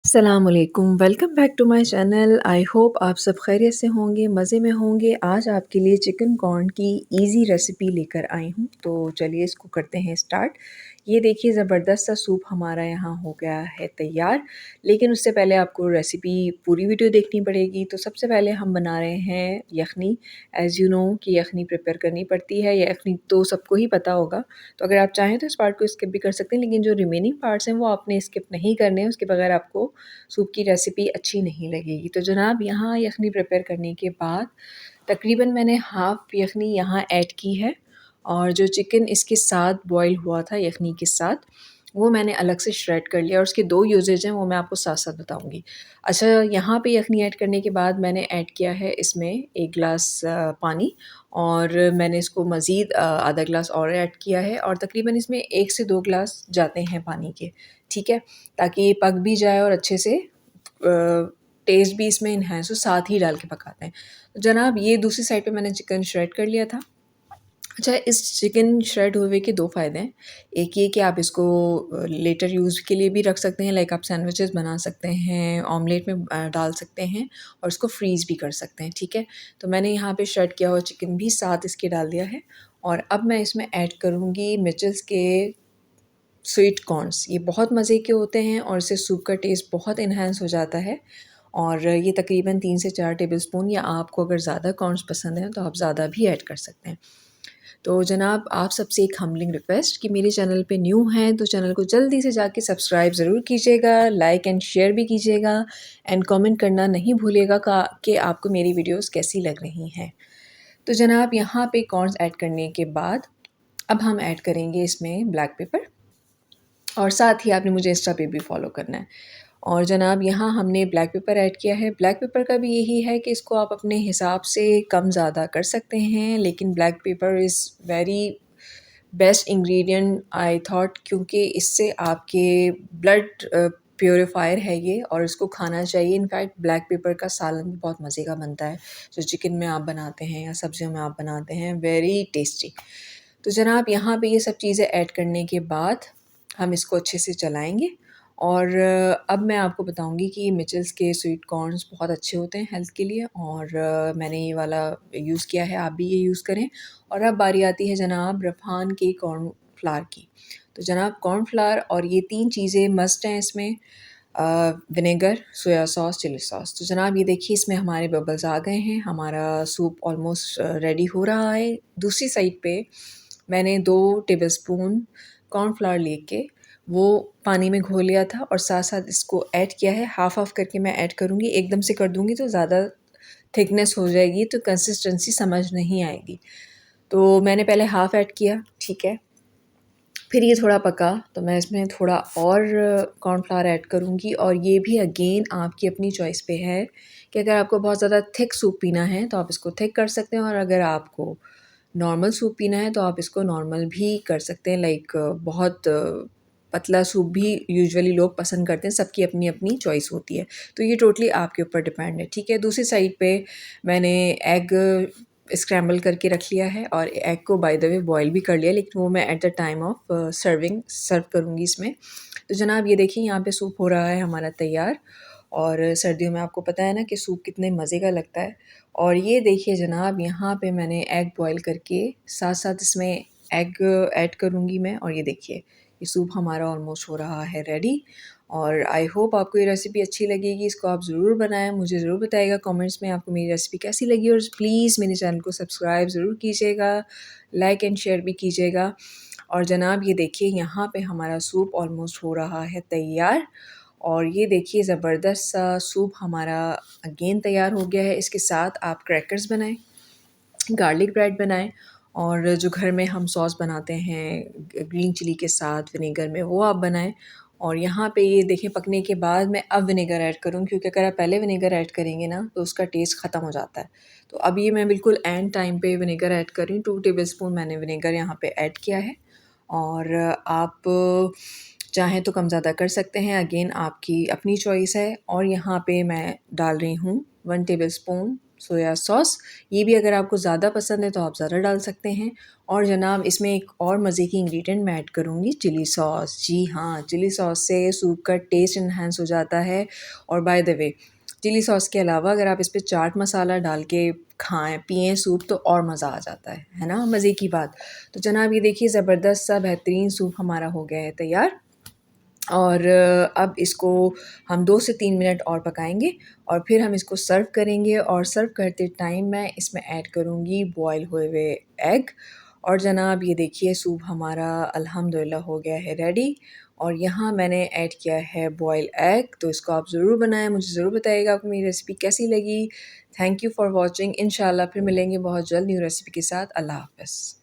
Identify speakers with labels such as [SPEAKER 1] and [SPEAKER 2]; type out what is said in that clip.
[SPEAKER 1] अस्सलामुअलैकुम, welcome back to my channel. I hope आप सब खैरियत से होंगे, मज़े में होंगे। आज आपके लिए चिकन कॉर्न की इजी रेसिपी लेकर आई हूँ, तो चलिए इसको करते हैं स्टार्ट। ये देखिए ज़बरदस्त सा सूप हमारा यहाँ हो गया है तैयार। लेकिन उससे पहले आपको रेसिपी पूरी वीडियो देखनी पड़ेगी। तो सबसे पहले हम बना रहे हैं यखनी। एज़ यू नो कि यखनी प्रिपेयर करनी पड़ती है। यखनी तो सबको ही पता होगा, तो अगर आप चाहें तो इस पार्ट को स्किप भी कर सकते हैं, लेकिन जो रिमेनिंग पार्ट्स हैं वो आपने स्किप नहीं करने हैं। उसके बगैर आपको सूप की रेसिपी अच्छी नहीं लगेगी। तो जनाब यहाँ यखनी प्रिपेयर करने के बाद तकरीबन मैंने हाफ़ यखनी यहाँ ऐड की है, और जो चिकन इसके साथ बॉयल हुआ था यखनी के साथ, वो मैंने अलग से श्रेड कर लिया, और उसके 2 यूजेज हैं वो मैं आपको साथ-साथ बताऊँगी। अच्छा, यहाँ पे यखनी ऐड करने के बाद मैंने ऐड किया है इसमें 1 ग्लास पानी, और मैंने इसको मज़ीद आधा ग्लास और ऐड किया है, और तकरीबन इसमें 1 से 2 ग्लास जाते हैं पानी के, ठीक है? ताकि ये पक भी जाए और अच्छे से टेस्ट भी इसमें इन्हांस हो, साथ ही डाल के पकाते हैं। तो जनाब ये दूसरी साइड पे मैंने चिकन श्रेड कर लिया था। अच्छा, इस चिकन श्रेड हुए के 2 फ़ायदे हैं। एक ये कि आप इसको लेटर यूज़ के लिए भी रख सकते हैं, लाइक आप सैंडविचेस बना सकते हैं, ऑमलेट में डाल सकते हैं, और इसको फ्रीज़ भी कर सकते हैं, ठीक है? तो मैंने यहाँ पे श्रेड किया हुआ चिकन भी साथ इसके डाल दिया है, और अब मैं इसमें ऐड करूँगी मिचेल्स के स्वीट कॉर्न्स। ये बहुत मज़े के होते हैं और इससे सूप का टेस्ट बहुत एनहांस हो जाता है, और ये तकरीबन 3 से 4 टेबलस्पून, या आपको अगर ज़्यादा कॉर्न्स पसंद हैं तो आप ज़्यादा भी ऐड कर सकते हैं। तो जनाब आप सबसे एक हम्बलिंग रिक्वेस्ट कि मेरे चैनल पे न्यू हैं तो चैनल को जल्दी से जाके सब्सक्राइब ज़रूर कीजिएगा, लाइक एंड शेयर भी कीजिएगा, एंड कमेंट करना नहीं भूलिएगा का कि आपको मेरी वीडियोस कैसी लग रही हैं। तो जनाब यहाँ पे कॉर्न्स ऐड करने के बाद अब हम ऐड करेंगे इसमें ब्लैक पेपर, और साथ ही आपने मुझे इंस्टा पे भी फॉलो करना है। और जनाब यहाँ हमने ब्लैक पेपर ऐड किया है। ब्लैक पेपर का भी यही है कि इसको आप अपने हिसाब से कम ज़्यादा कर सकते हैं, लेकिन black pepper is very best ingredient I thought, क्योंकि इससे आपके ब्लड प्यूरीफायर है ये, और इसको खाना चाहिए। इनफैक्ट ब्लैक पेपर का सालन भी बहुत मज़े का बनता है, जो चिकन में आप बनाते हैं या सब्जियों में आप बनाते हैं, वेरी टेस्टी। तो जनाब यहाँ पे ये सब चीज़ें ऐड करने के बाद हम इसको अच्छे से चलाएँगे, और अब मैं आपको बताऊँगी कि मिचेल्स के स्वीट कॉर्न्स बहुत अच्छे होते हैं हेल्थ के लिए, और मैंने ये वाला यूज़ किया है, आप भी ये यूज़ करें। और अब बारी आती है जनाब रफ़ान के कॉर्नफ्लावर की। तो जनाब कॉर्नफ्लावर और ये 3 चीज़ें मस्ट हैं इसमें, vinegar, soya sauce, chilli sauce. तो जनाब ये देखिए इसमें हमारे बबल्स आ गए हैं, हमारा सूप ऑलमोस्ट रेडी हो रहा है। दूसरी साइड पे मैंने 2 टेबलस्पून कॉर्नफ्लावर लेके वो पानी में घोल लिया था, और साथ-साथ इसको ऐड किया है। हाफ़-हाफ़ करके मैं ऐड करूँगी, एकदम से कर दूँगी तो ज़्यादा थिकनेस हो जाएगी, तो कंसिस्टेंसी समझ नहीं आएगी। तो मैंने पहले हाफ़ ऐड किया, ठीक है। फिर ये थोड़ा पका तो मैं इसमें थोड़ा और कॉर्नफ्लावर ऐड करूँगी, और ये भी अगेन आपकी अपनी चॉइस पे है कि अगर आपको बहुत ज़्यादा थिक सूप पीना है तो आप इसको थिक कर सकते हैं, और अगर आपको नॉर्मल सूप पीना है तो आप इसको नॉर्मल भी कर सकते हैं। लाइक बहुत पतला सूप भी यूजुअली लोग पसंद करते हैं, सबकी अपनी-अपनी चॉइस होती है। तो ये टोटली आपके ऊपर डिपेंड है, ठीक है। दूसरी साइड पे मैंने एग स्क्रैम्बल करके रख लिया है, और एग को बाय द वे बॉयल भी कर लिया, लेकिन वो मैं एट द टाइम ऑफ सर्व करूँगी इसमें। तो जनाब ये देखिए यहाँ पे सूप हो रहा है हमारा तैयार, और सर्दियों में आपको पता है ना कि सूप कितने मज़े का लगता है। और ये देखिए जनाब यहाँ पे मैंने एग बॉयल करके साथ-साथ इसमें एग ऐड करूँगी मैं, और ये देखिए ये सूप हमारा ऑलमोस्ट हो रहा है रेडी। और आई होप आपको ये रेसिपी अच्छी लगेगी, इसको आप ज़रूर बनाएँ, मुझे ज़रूर बताइएगा कमेंट्स में आपको मेरी रेसिपी कैसी लगी, और प्लीज़ मेरे चैनल को सब्सक्राइब ज़रूर कीजिएगा, लाइक एंड शेयर भी कीजिएगा। और जनाब ये देखिए यहाँ पे हमारा सूप ऑलमोस्ट हो रहा है तैयार, और ये देखिए ज़बरदस्त सा सूप हमारा अगेन तैयार हो गया है। इसके साथ आप क्रैकर्स बनाएँ, गार्लिक ब्रेड बनाएँ, और जो घर में हम सॉस बनाते हैं ग्रीन चिली के साथ विनेगर में, वो आप बनाएँ। और यहाँ पे ये देखें पकने के बाद मैं अब विनेगर ऐड करूँ, क्योंकि अगर आप पहले विनेगर ऐड करेंगे ना तो उसका टेस्ट ख़त्म हो जाता है। तो अब ये मैं बिल्कुल एंड टाइम पे विनेगर ऐड कर रही हूँ। 2 टेबलस्पून मैंने विनेगर यहाँ पे ऐड किया है, और आप चाहें तो कम ज़्यादा कर सकते हैं, अगेन आपकी अपनी चॉइस है। और यहाँ पे मैं डाल रही हूँ 1 टेबलस्पून सोया सॉस, ये भी अगर आपको ज़्यादा पसंद है तो आप ज़्यादा डाल सकते हैं। और जनाब इसमें एक और मज़े की इंग्रेडिएंट मैं ऐड करूँगी, चिली सॉस। जी हाँ, चिली सॉस से सूप का टेस्ट एनहांस हो जाता है। और by the way, chilli sauce के अलावा अगर आप इस पे चाट मसाला डाल के खाएँ, पिएँ सूप तो और मज़ा आ जाता है ना? मज़े की बात। तो जनाब ये देखिए ज़बरदस्त सा बेहतरीन सूप हमारा हो गया है तैयार। और अब इसको हम 2 से 3 मिनट और पकाएँगे और फिर हम इसको सर्व करेंगे। और सर्व करते टाइम मैं इसमें ऐड करूँगी बॉयल हुए हुए एग। और जनाब ये देखिए सूप हमारा अल्हम्दुलिल्लाह हो गया है रेडी। और यहाँ मैंने ऐड किया है बॉयल एग, तो इसको आप ज़रूर बनाएँ, मुझे ज़रूर बताइएगा आपको मेरी रेसिपी कैसी लगी। Thank you for watching. इंशाल्लाह फिर मिलेंगे बहुत जल्द न्यू रेसिपी के साथ। अल्लाह हाफ़िज़।